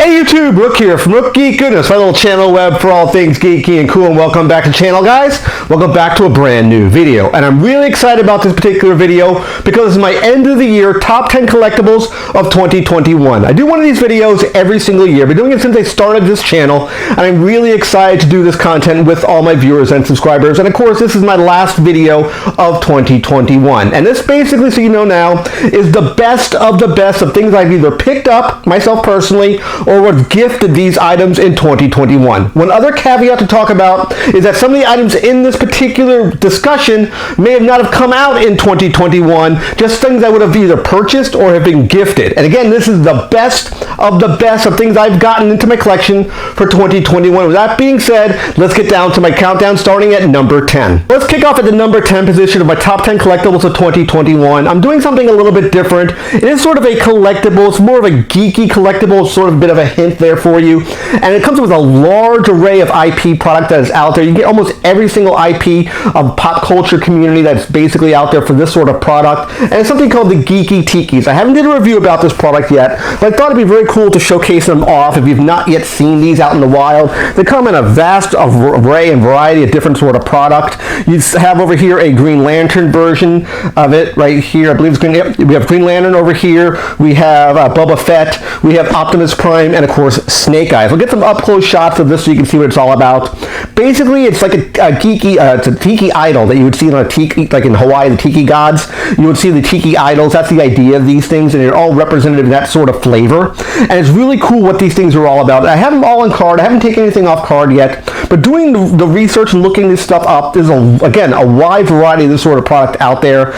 Hey YouTube, Rook here from Rook Geek. Goodness, my little channel web for all things geeky and cool, and welcome back to the channel, guys. Welcome back to a brand new video, and I'm really excited about this particular video because it's my end of the year top 10 collectibles of 2021. I do one of these videos every single year. I've been doing it since I started this channel, and I'm really excited to do this content with all my viewers and subscribers. And of course, this is my last video of 2021, and this basically, so you know now, is the best of things I've either picked up myself personally or was gifted these items in 2021. One other caveat to talk about is that some of the items in this particular discussion may have not have come out in 2021, just things I would have either purchased or have been gifted. And again, this is the best of things I've gotten into my collection for 2021. With that being said, let's get down to my countdown starting at number 10. Let's kick off at the number 10 position of my top 10 collectibles of 2021. I'm doing something a little bit different. It is sort of a collectible. It's more of a geeky collectible, sort of a bit of a hint there for you. And it comes with a large array of IP product that is out there. You get almost every single IP of pop culture community that's basically out there for this sort of product. And it's something called the Geeky Tikis. I haven't did a review about this product yet, but I thought it'd be very cool to showcase them off if you've not yet seen these out in the wild. They come in a vast array and variety of different sort of product. You have over here a Green Lantern version of it right here. I believe it's Green. Yep, we have Green Lantern over here. We have Boba Fett. We have Optimus Prime, and of course Snake Eyes. We'll get some up-close shots of this so you can see what it's all about. Basically, it's like a geeky, it's a tiki idol that you would see on a tiki, like in Hawaii, the tiki gods. You would see the tiki idols. That's the idea of these things, and they're all representative of that sort of flavor. And it's really cool what these things are all about. I have them all on card. I haven't taken anything off card yet, but doing the research and looking this stuff up, there's again a wide variety of this sort of product out there.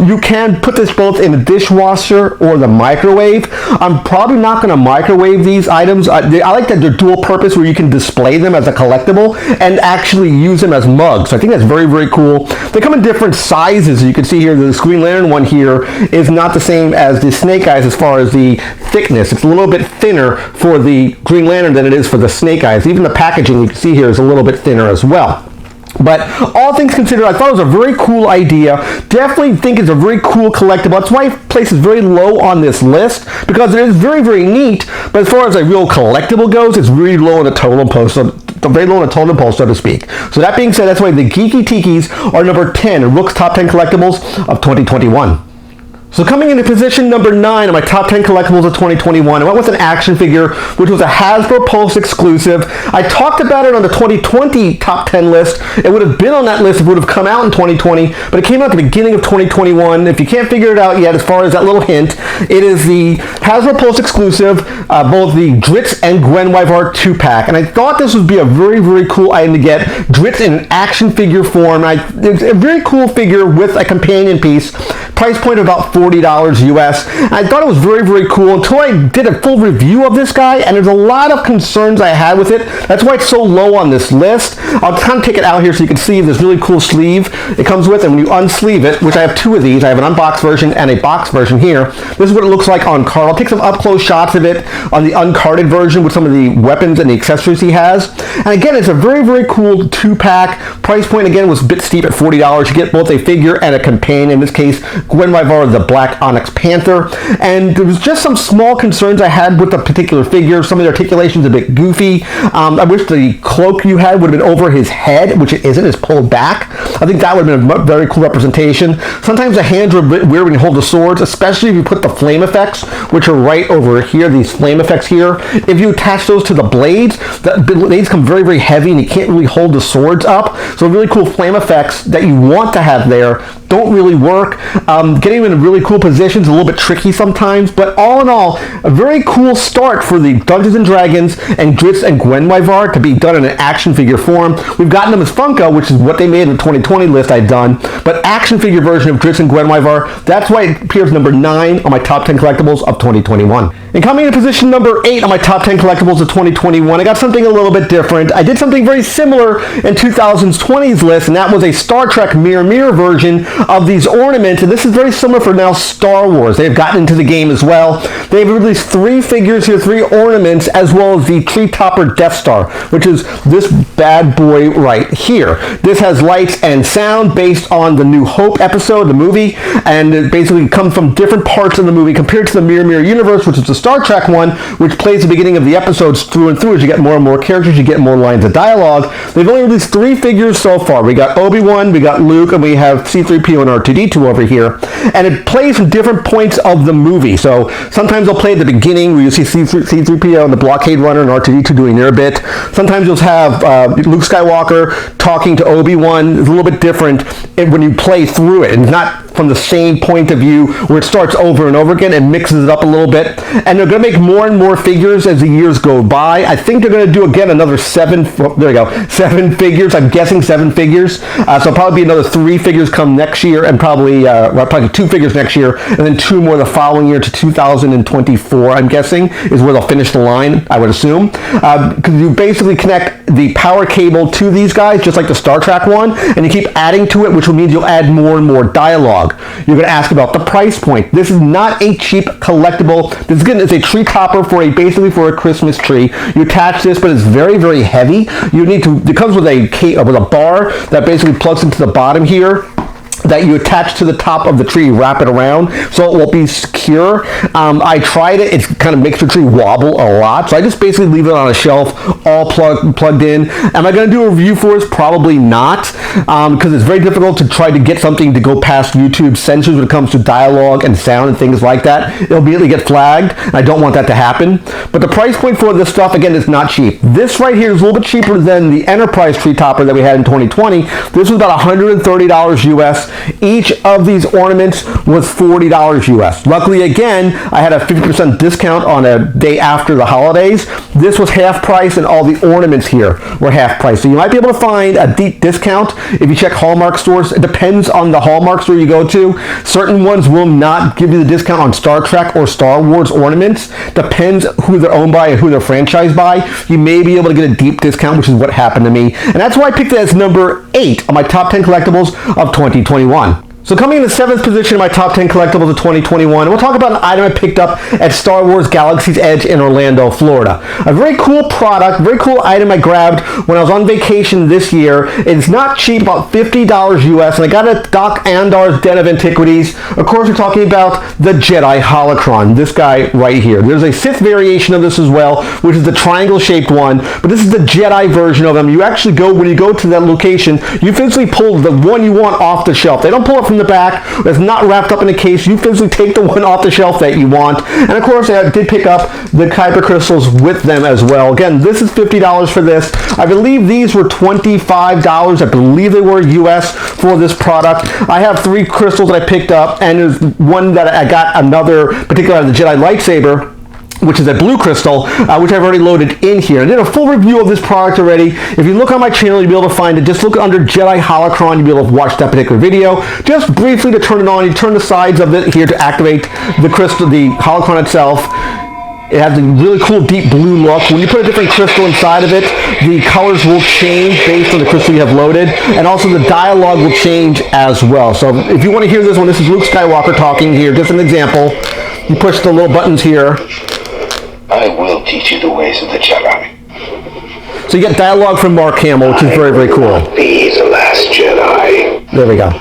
You can put this both in the dishwasher or the microwave. I'm probably not going to microwave these items. I like that they're dual purpose, where you can display them as a collectible and actually use them as mugs. So I think that's very, very cool. They come in different sizes. You can see here the Green Lantern one here is not the same as the Snake Eyes as far as the thickness. It's a little bit thinner for the Green Lantern than it is for the Snake Eyes. Even the packaging you can see here is a little bit thinner as well. But all things considered, I thought it was a very cool idea. Definitely think it's a very cool collectible. That's why I place it very low on this list, because it is very, very neat. But as far as a real collectible goes, it's really low on the totem pole, very low on the totem pole, so to speak. So that being said, that's why the Geeky Tikis are number 10 in Rook's top 10 collectibles of 2021. So coming into position number 9 of my top 10 collectibles of 2021, I went with an action figure, which was a Hasbro Pulse exclusive. I talked about it on the 2020 top 10 list. It would have been on that list if it would have come out in 2020, but it came out at the beginning of 2021. If you can't figure it out yet, as far as that little hint, it is the Hasbro Pulse exclusive, both the Dritz and Gwen Wyvart 2-pack. And I thought this would be a very, very cool item to get. Dritz in an action figure form. It's a very cool figure with a companion piece. Price point of about $40 US. I thought it was very, very cool until I did a full review of this guy, and there's a lot of concerns I had with it. That's why it's so low on this list. I'll kind of take it out here so you can see this really cool sleeve it comes with, and when you unsleeve it, which I have two of these, I have an unboxed version and a box version here. This is what it looks like on card. I'll take some up-close shots of it on the uncarded version with some of the weapons and the accessories he has. And again, it's a very, very cool 2-pack. Price point, again, was a bit steep at $40. You get both a figure and a companion. In this case, Gwen Wyvart, the Black Onyx Panther. And there was just some small concerns I had with the particular figure. Some of the articulation's a bit goofy. I wish the cloak you had would have been over his head, which it isn't. It's pulled back. I think that would have been a very cool representation. Sometimes the hands are a bit weird when you hold the swords, especially if you put the flame effects, which are right over here, these flame effects here. If you attach those to the blades come very, very heavy, and you can't really hold the swords up. So really cool flame effects that you want to have there don't really work. Getting them in really cool positions is a little bit tricky sometimes, but all in all, a very cool start for the Dungeons & Dragons and Dritz and Gwen Wyvart to be done in an action figure form. We've gotten them as Funko, which is what they made in the 2020 list I'd done, but action figure version of Dritz and Gwen Wyvart, that's why it appears number 9 on my top 10 collectibles of 2021. And coming in position number 8 on my top 10 collectibles of 2021, I got something a little bit different. I did something very similar in 2020's list, and that was a Star Trek Mirror version of these ornaments, and this is very similar for now Star Wars. They've gotten into the game as well. They've released 3 figures here, 3 ornaments, as well as the Tree Topper Death Star, which is this bad boy right here. This has lights and sound based on the New Hope episode, the movie, and it basically comes from different parts of the movie compared to the Mirror Universe, which is the Star Trek one, which plays the beginning of the episodes through and through. As you get more and more characters, you get more lines of dialogue. They've only released 3 figures so far. We got Obi-Wan, we got Luke, and we have C-3PO and R2-D2 over here. And it plays from different points of the movie. So sometimes they'll play at the beginning where you see C-3PO and the Blockade Runner and R2-D2 doing their bit. Sometimes you'll have Luke Skywalker talking to Obi-Wan. It's a little bit different when you play through it. And it's not from the same point of view where it starts over and over again and mixes it up a little bit. And they're going to make more and more figures as the years go by. I think they're going to do again another 7 figures. I'm guessing 7 figures. So probably be another 3 figures come next year, and probably 2 figures next year, and then 2 more the following year to 2024, I'm guessing, is where they'll finish the line, I would assume. Because you basically connect the power cable to these guys, just like the Star Trek one, and you keep adding to it, which will mean you'll add more and more dialogue. You're going to ask about the price point. This is not a cheap collectible. This is a tree topper basically for a Christmas tree. You attach this, but it's very, very heavy. It comes with a bar that basically plugs into the bottom here, that you attach to the top of the tree, wrap it around, so it won't be secure. I tried it. It kind of makes the tree wobble a lot, so I just basically leave it on a shelf, all plugged in. Am I going to do a review for this? Probably not, because it's very difficult to try to get something to go past YouTube censors when it comes to dialogue and sound and things like that. It'll immediately get flagged, and I don't want that to happen. But the price point for this stuff, again, is not cheap. This right here is a little bit cheaper than the Enterprise tree topper that we had in 2020. This was about $130 US. Each of these ornaments was $40 US. Luckily, again, I had a 50% discount on a day after the holidays. This was half price, and all the ornaments here were half price. So you might be able to find a deep discount if you check Hallmark stores. It depends on the Hallmark store you go to. Certain ones will not give you the discount on Star Trek or Star Wars ornaments. Depends who they're owned by and who they're franchised by. You may be able to get a deep discount, which is what happened to me. And that's why I picked it as number 8 on my top 10 collectibles of 2021. So coming in the 7th position in my top 10 collectibles of 2021, we'll talk about an item I picked up at Star Wars Galaxy's Edge in Orlando, Florida. A very cool product, very cool item I grabbed when I was on vacation this year. It's not cheap, about $50 US, and I got it at Doc Andar's Den of Antiquities. Of course, we're talking about the Jedi Holocron, this guy right here. There's a Sith variation of this as well, which is the triangle-shaped one, but this is the Jedi version of them. You actually when you go to that location, you physically pull the one you want off the shelf. They don't pull it from the back. It's not wrapped up in a case. You physically take the one off the shelf that you want. And of course, I did pick up the Kyber crystals with them as well. Again, this is $50 for this. I believe these were $25. I believe they were US for this product. I have 3 crystals that I picked up, and there's one that I got another particular the Jedi lightsaber, which is a blue crystal, which I've already loaded in here. I did a full review of this product already. If you look on my channel, you'll be able to find it. Just look under Jedi Holocron. You'll be able to watch that particular video. Just briefly to turn it on, you turn the sides of it here to activate the crystal, the Holocron itself. It has a really cool deep blue look. When you put a different crystal inside of it, the colors will change based on the crystal you have loaded, and also the dialogue will change as well. So if you want to hear this one, this is Luke Skywalker talking here. Just an example. You push the little buttons here. I will teach you the ways of the Jedi. So you get dialogue from Mark Hamill, which is very, very cool. Be the last Jedi. There we go.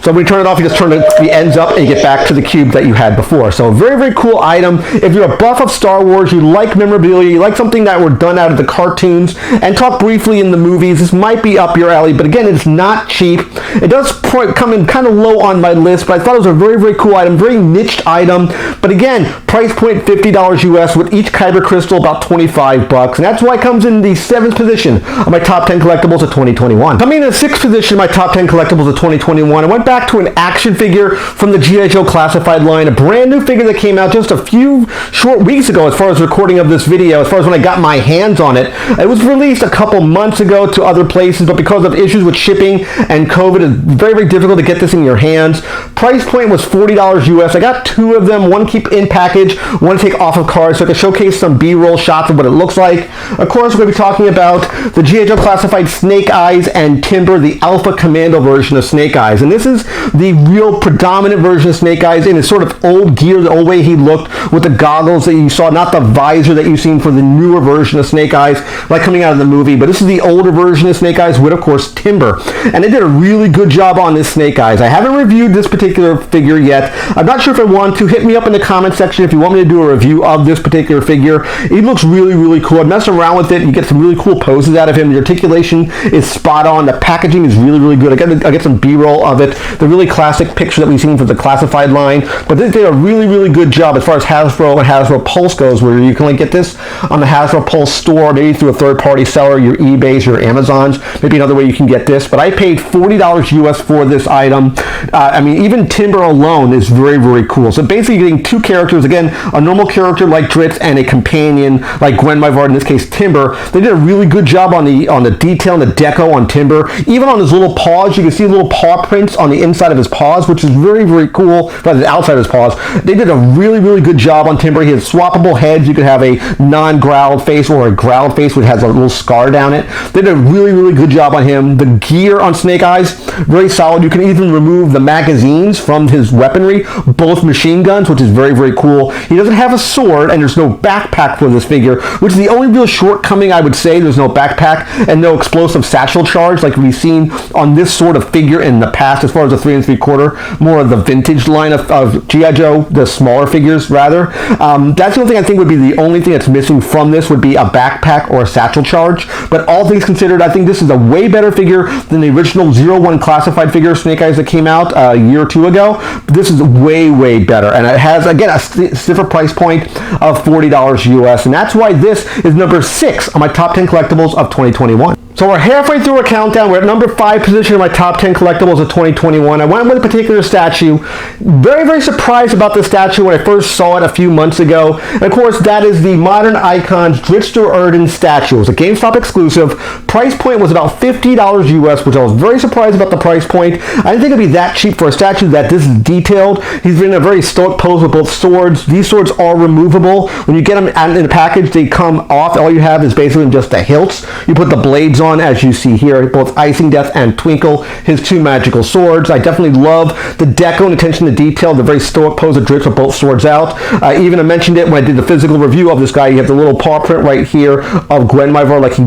So when you turn it off, you just turn the ends up and you get back to the cube that you had before. So very, very cool item. If you're a buff of Star Wars, you like memorabilia, you like something that were done out of the cartoons, and talk briefly in the movies, this might be up your alley. But again, it's not cheap. It does come in kind of low on my list, but I thought it was a very, very cool item, very niched item. But again, price point $50 US, with each Kyber crystal about $25. And that's why it comes in the 7th position of my top 10 collectibles of 2021. Coming in the 6th position of my top 10 collectibles of 2021, I went back to an action figure from the G.I. Joe Classified line, a brand new figure that came out just a few short weeks ago as far as recording of this video, as far as when I got my hands on it. It was released a couple months ago to other places, but because of issues with shipping and COVID, it's very, very difficult to get this in your hands. Price point was $40 US. I got 2 of them, one keep in package, one to take off of card, so I could showcase some B-roll shots of what it looks like. Of course, we're going to be talking about the G.I. Joe Classified Snake Eyes and Timber, the Alpha Commando version of Snake Eyes. And this is is the real predominant version of Snake Eyes in his sort of old gear, the old way he looked with the goggles that you saw, not the visor that you've seen for the newer version of Snake Eyes, like coming out of the movie, but this is the older version of Snake Eyes with, of course, Timber. And they did a really good job on this Snake Eyes. I haven't reviewed this particular figure yet. I'm not sure if I want to. Hit me up in the comment section if you want me to do a review of this particular figure. It looks really, really cool. I messed around with it. You get some really cool poses out of him. The articulation is spot on. The packaging is really, really good. I get some B-roll of it. The really classic picture that we've seen for the classified line. But they did a really, really good job as far as Hasbro and Hasbro Pulse goes, where you can only get this on the Hasbro Pulse store, maybe through a third-party seller, your eBays, your Amazons, maybe another way you can get this. But I paid $40 US for this item. I mean, even Timber alone is very, very cool. So basically you're getting two characters, again, a normal character like Dritz and a companion like Gwen Myvard, in this case Timber. They did a really good job on the detail and the deco on Timber. Even on his little paws, you can see little paw prints on the inside of his paws, which is very, very cool. Rather, the outside of his paws. They did a really, really good job on Timber. He has swappable heads. You could have a non-growled face or a growled face which has a little scar down it. They did a really, really good job on him. The gear on Snake Eyes, very solid. You can even remove the magazines from his weaponry, both machine guns, which is very, very cool. He doesn't have a sword, and there's no backpack for this figure, which is the only real shortcoming, I would say. There's no backpack and no explosive satchel charge like we've seen on this sort of figure in the past, as far as the 3 3/4, more of the vintage line of G.I. Joe, the smaller figures, rather. That's the only thing I think would be the only thing that's missing from this would be a backpack or a satchel charge. But all things considered, I think this is a way better figure than the original 01 classified figure Snake Eyes that came out a year or two ago. This is way, way better. And it has, again, a stiffer price point of $40 US. And that's why this is number 6 on my top 10 collectibles of 2021. So we're halfway through a countdown. We're at number 5 position in my top 10 collectibles of 2021. I went with a particular statue. Very, very surprised about this statue when I first saw it a few months ago. And of course, that is the Modern Icons Dritz Erden statue. It was a GameStop exclusive. Price point was about $50 US, which I was very surprised about the price point. I didn't think it'd be that cheap for a statue that this is detailed. He's in a very stoic pose with both swords. These swords are removable. When you get them in the package, they come off. All you have is basically just the hilts. You put the blades on, as you see here, both Icing Death and Twinkle, his two magical swords. I definitely love the deco and attention to detail, the very stoic pose of Dritz with both swords out. Even I mentioned it when I did the physical review of this guy. You have the little paw print right here of Gwen Myvard, like she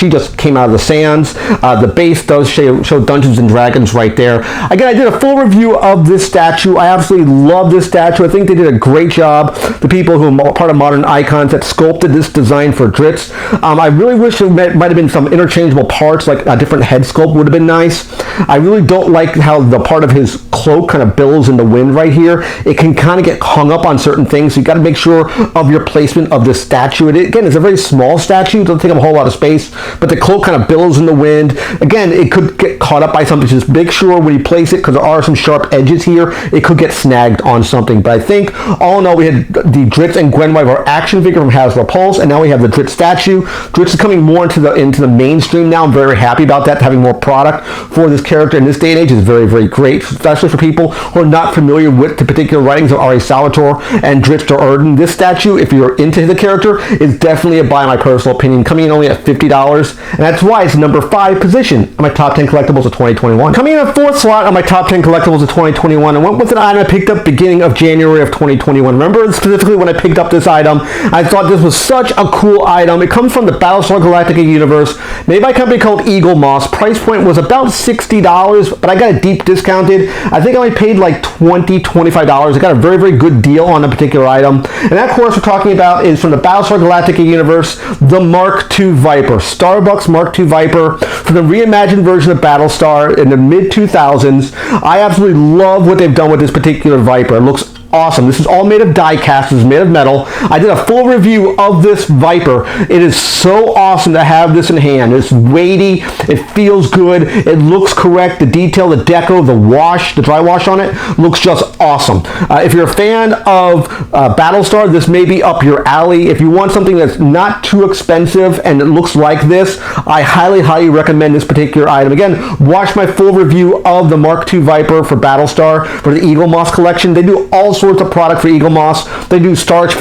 just came out of the sands. The base does show Dungeons and Dragons right there. Again, I did a full review of this statue. I absolutely love this statue. I think they did a great job. The people who are part of Modern Icons that sculpted this design for Dritz. I really wish there might have been some interchangeable parts, like a different head sculpt would have been nice. I really don't like how the part of his cloak kind of billows in the wind right here. It can kind of get hung up on certain things, so you got to make sure of your placement of the statue. Again, it's a very small statue. It doesn't take up a whole lot of space, but the cloak kind of billows in the wind. Again, it could get caught up by something. Just make sure when you place it, because there are some sharp edges here, it could get snagged on something. But I think, all in all, we had the Dritz and Gwen Myvard action figure from Hasbro Pulse, and now we have the Dritz statue. Dritz is coming more into the mainstream now. I'm very happy about that. Having more product for this character in this day and age is very, very great, especially for people who are not familiar with the particular writings of R.A. Salvatore and Dritz Erden. This statue, if you're into the character, is definitely a buy in my personal opinion, coming in only at $50, and that's why it's number 5 position on my top 10 collectibles of 2021. Coming in at 4th slot on my top 10 collectibles of 2021, I went with an item I picked up beginning of January of 2021. Remember specifically when I picked up this item, I thought this was such a cool item. It comes from the Battlestar Galactica universe, made by a company called Eagle Moss. Price point was about $60, but I got it deep discounted. I think I only paid like $20, $25. I got a very, very good deal on a particular item. And that, of course, we're talking about is from the Battlestar Galactica universe, the Mark II Viper. Starbucks Mark II Viper from the reimagined version of Battlestar in the mid-2000s. I absolutely love what they've done with this particular Viper. It looks awesome. This is all made of die cast. This is made of metal. I did a full review of this Viper. It is so awesome to have this in hand. It's weighty. It feels good. It looks correct. The detail, the deco, the wash, the dry wash on it looks just awesome. If you're a fan of Battlestar, this may be up your alley. If you want something that's not too expensive and it looks like this, I highly, highly recommend this particular item. Again, watch my full review of the Mark II Viper for Battlestar for the Eagle Moss collection. They do all sorts sorts of product for Eagle Moss. They do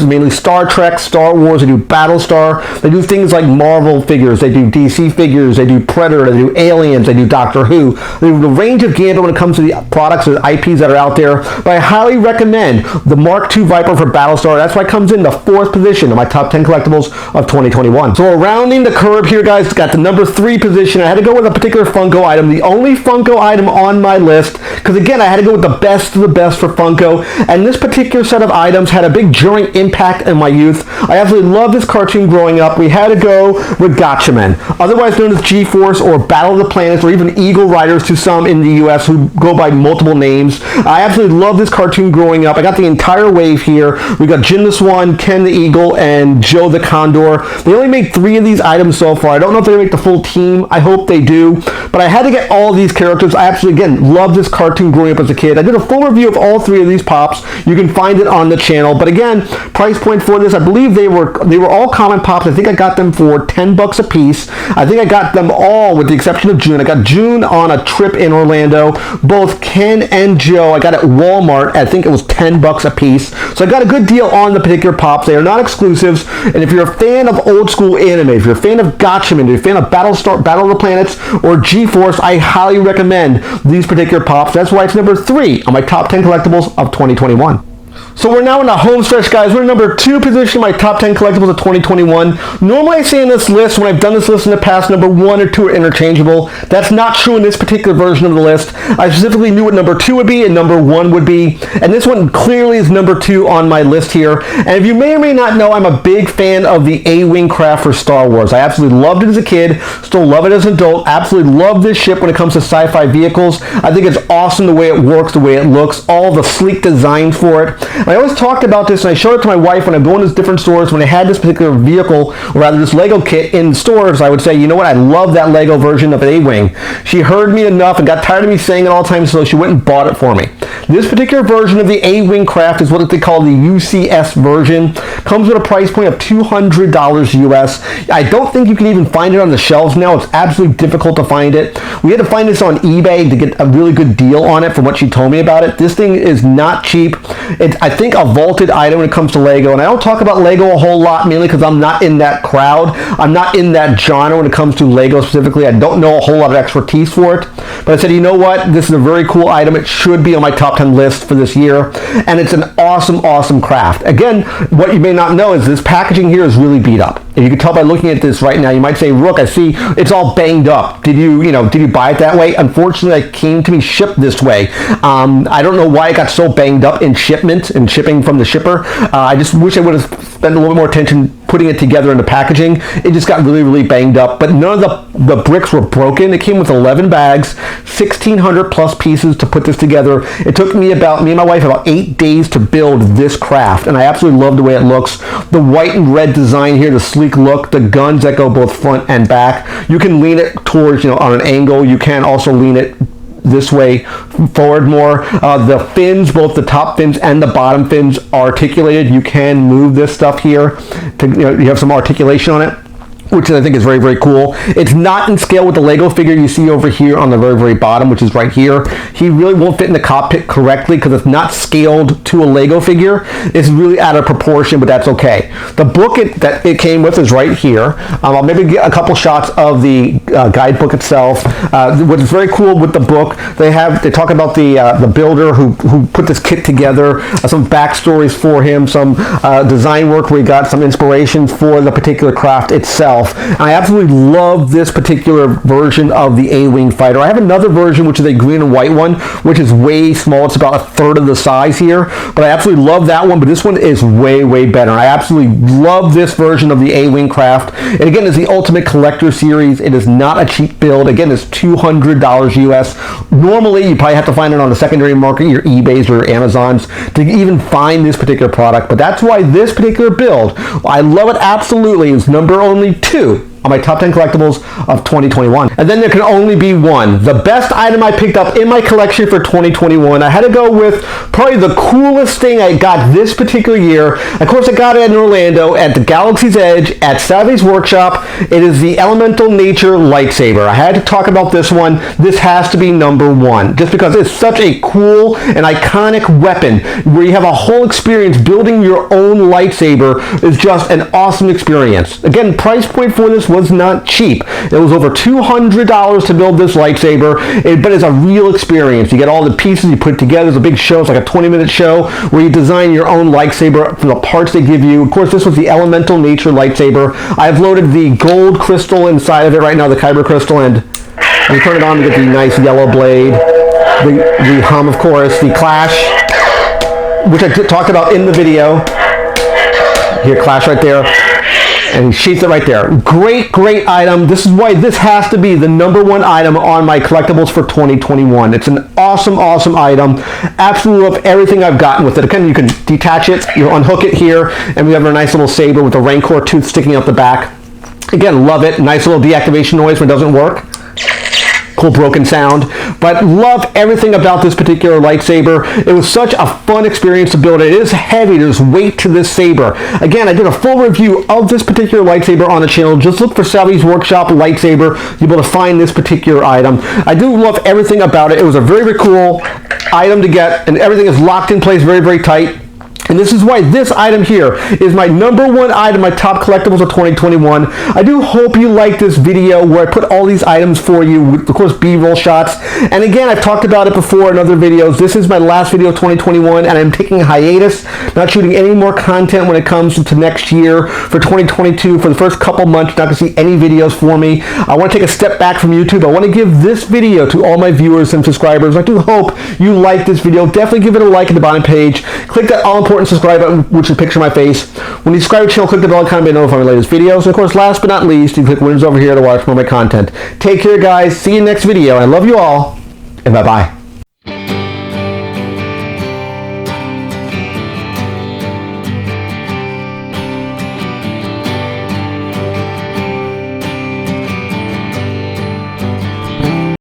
mainly Star Trek, Star Wars, they do Battlestar, they do things like Marvel figures, they do DC figures, they do Predator, they do Aliens, they do Doctor Who. They do the range of gambit when it comes to the products or the IPs that are out there. But I highly recommend the Mark II Viper for Battlestar. That's why it comes in the 4th position of my top 10 collectibles of 2021. So rounding the curve here, guys, got the number 3 position. I had to go with a particular Funko item, the only Funko item on my list, because again, I had to go with the best of the best for Funko, and this particular set of items had a big enduring impact in my youth. I absolutely loved this cartoon growing up. We had to go with Gotchamen, otherwise known as G-Force or Battle of the Planets, or even Eagle Riders to some in the US who go by multiple names. I absolutely loved this cartoon growing up. I got the entire wave here. We got Jin the Swan, Ken the Eagle, and Joe the Condor. They only made 3 of these items so far. I don't know if they're going to make the full team. I hope they do. But I had to get all these characters. I absolutely, again, loved this cartoon growing up as a kid. I did a full review of all 3 of these pops. You can find it on the channel. But again, price point for this, I believe they were all common pops. I think I got them for $10 a piece. I think I got them all with the exception of June. I got June on a trip in Orlando. Both Ken and Joe I got at Walmart. I think it was $10 a piece. So I got a good deal on the particular pops. They are not exclusives. And if you're a fan of old school anime, if you're a fan of Gotchaman, if you're a fan of Battle of the Planets, or G-Force, I highly recommend these particular pops. That's why it's number 3 on my top 10 collectibles of 2021. So we're now in the home stretch, guys. We're in number 2 position in my top 10 collectibles of 2021. Normally I say in this list, when I've done this list in the past, number 1 or 2 are interchangeable. That's not true in this particular version of the list. I specifically knew what number 2 would be and number 1 would be. And this one clearly is number 2 on my list here. And if you may or may not know, I'm a big fan of the A-Wing craft for Star Wars. I absolutely loved it as a kid. Still love it as an adult. Absolutely love this ship when it comes to sci-fi vehicles. I think it's awesome the way it works, the way it looks, all the sleek designs for it. I always talked about this, and I showed it to my wife when I go into different stores. When they had this particular vehicle, or rather this Lego kit in stores, I would say, you know what, I love that Lego version of an A-Wing. She heard me enough and got tired of me saying it all the time, so she went and bought it for me. This particular version of the A-Wing craft is what they call the UCS version. Comes with a price point of $200 US. I don't think you can even find it on the shelves now. It's absolutely difficult to find it. We had to find this on eBay to get a really good deal on it from what she told me about it. This thing is not cheap. It's, I think, a vaulted item when it comes to Lego, and I don't talk about Lego a whole lot, mainly because I'm not in that crowd. I'm not in that genre when it comes to Lego specifically. I don't know a whole lot of expertise for it, but I said, you know what, this is a very cool item. It should be on my top 10 list for this year, and it's an awesome craft. Again, what you may not know is this packaging here is really beat up. If you can tell by looking at this right now, you might say, Rook, I see it's all banged up. Did you buy it that way? Unfortunately, it came to me shipped this way. I don't know why it got so banged up in shipment and shipping from the shipper. I just wish I would have spent a little bit more attention putting it together in the packaging. It just got really banged up, but none of the bricks were broken. It came with 11 bags, 1,600 plus pieces to put this together. It took me and my wife about 8 days to build this craft, and I absolutely love the way it looks. The white and red design here, the sleek look, the guns that go both front and back. You can lean it towards, on an angle. You can also lean it this way forward more. The fins, both the top fins and the bottom fins, are articulated. You can move this stuff here to, you have some articulation on it, which I think is very cool. It's not in scale with the Lego figure you see over here on the very bottom, which is right here. He really won't fit in the cockpit correctly because it's not scaled to a Lego figure. It's really out of proportion, but that's okay. The book that it came with is right here. I'll maybe get a couple shots of the guidebook itself. What is very cool with the book, they talk about the builder who put this kit together, some backstories for him, some design work where he got some inspiration for the particular craft itself. I absolutely love this particular version of the A-Wing fighter. I have another version, which is a green and white one, which is way small. It's about a third of the size here, but I absolutely love that one, but this one is way better. I absolutely love this version of the A-Wing craft. And again, it's the Ultimate Collector Series. It is not a cheap build. Again, it's $200 US. Normally, you probably have to find it on the secondary market, your eBays or your Amazons, to even find this particular product, but that's why this particular build, I love it absolutely. It's number only 2 on my top 10 collectibles of 2021. And then there can only be one. The best item I picked up in my collection for 2021. I had to go with probably the coolest thing I got this particular year. Of course, I got it in Orlando at the Galaxy's Edge at Savvy's Workshop. It is the Elemental Nature Lightsaber. I had to talk about this one. This has to be number one, just because it's such a cool and iconic weapon where you have a whole experience building your own lightsaber. Is just an awesome experience. Again, price point for this was not cheap. It was over $200 to build this lightsaber, but it's a real experience. You get all the pieces, you put it together. It's a big show. It's like a 20-minute show where you design your own lightsaber from the parts they give you. Of course, this was the Elemental Nature lightsaber. I've loaded the gold crystal inside of it right now, the kyber crystal, and you turn it on to get the nice yellow blade, the hum, of course, the clash, which I talked about in the video. Here, clash right there, and he sheaths it right there. Great, great item. This is why this has to be the number one item on my collectibles for 2021. It's an awesome, awesome item. Absolutely love everything I've gotten with it. Again, you can detach it, you unhook it here, and we have a nice little saber with a Rancor tooth sticking out the back. Again, love it. Nice little deactivation noise when it doesn't work. Cool broken sound, but love everything about this particular lightsaber. It was such a fun experience to build it. It is heavy. There's weight to this saber. Again, I did a full review of this particular lightsaber on the channel. Just look for Savvy's Workshop lightsaber. You'll be able to find this particular item. I do love everything about it. It was a very, very cool item to get, and everything is locked in place very, very tight. And this is why this item here is my number one item, my top collectibles of 2021. I do hope you like this video where I put all these items for you, with, of course, B-roll shots. And again, I've talked about it before in other videos. This is my last video of 2021, and I'm taking a hiatus, not shooting any more content when it comes to next year for 2022. For the first couple months, you're not going to see any videos for me. I want to take a step back from YouTube. I want to give this video to all my viewers and subscribers. I do hope you like this video. Definitely give it a like at the bottom page. Click that all-important subscribe button, which will picture my face. When you subscribe to the channel, click the bell icon to be notified of my latest videos. And of course, last but not least, you can click Windows over here to watch more of my content. Take care, guys. See you next video. I love you all, and bye-bye.